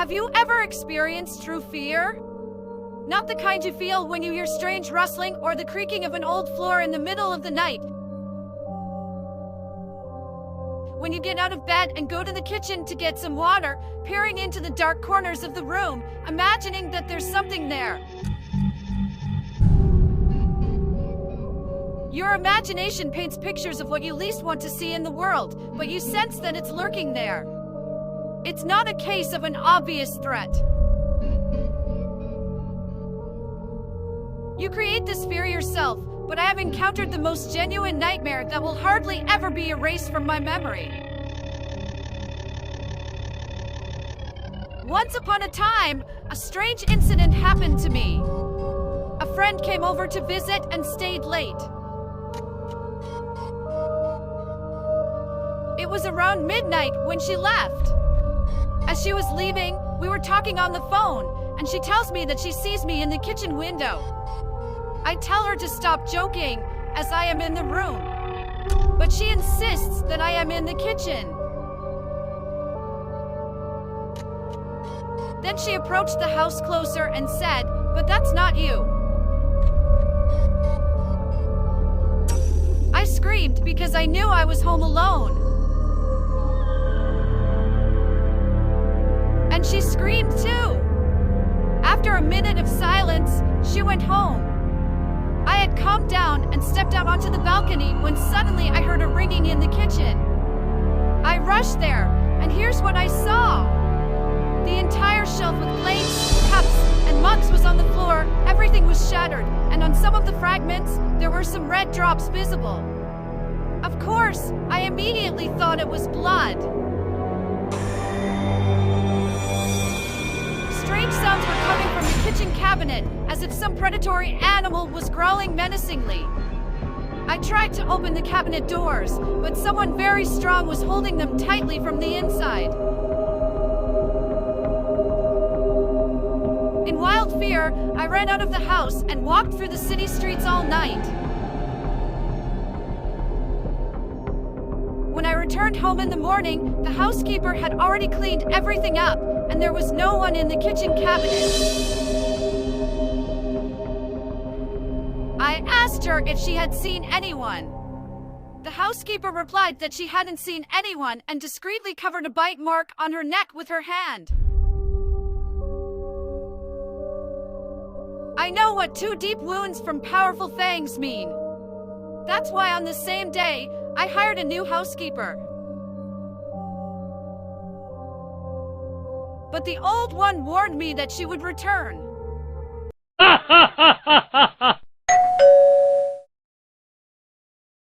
Have you ever experienced true fear? Not the kind you feel when you hear strange rustling or the creaking of an old floor in the middle of the night. When you get out of bed and go to the kitchen to get some water, peering into the dark corners of the room, imagining that there's something there. Your imagination paints pictures of what you least want to see in the world, but you sense that it's lurking there. It's not a case of an obvious threat. You create this fear yourself, but I have encountered the most genuine nightmare that will hardly ever be erased from my memory. Once upon a time, a strange incident happened to me. A friend came over to visit and stayed late. It was around midnight when she left. As she was leaving, we were talking on the phone, and she tells me that she sees me in the kitchen window. I tell her to stop joking, as I am in the room. But she insists that I am in the kitchen. Then she approached the house closer and said, "But that's not you." I screamed because I knew I was home alone. And she screamed too. After a minute of silence, she went home. I had calmed down and stepped out onto the balcony when suddenly I heard a ringing in the kitchen. I rushed there, and here's what I saw. The entire shelf with plates, cups, and mugs was on the floor. Everything was shattered, and on some of the fragments, there were some red drops visible. Of course, I immediately thought it was blood. Strange sounds were coming from the kitchen cabinet, as if some predatory animal was growling menacingly. I tried to open the cabinet doors, but someone very strong was holding them tightly from the inside. In wild fear, I ran out of the house and walked through the city streets all night. When I returned home in the morning, the housekeeper had already cleaned everything up, and there was no one in the kitchen cabinet. I asked her if she had seen anyone. The housekeeper replied that she hadn't seen anyone and discreetly covered a bite mark on her neck with her hand. I know what 2 deep wounds from powerful fangs mean. That's why on the same day, I hired a new housekeeper. But the old one warned me that she would return.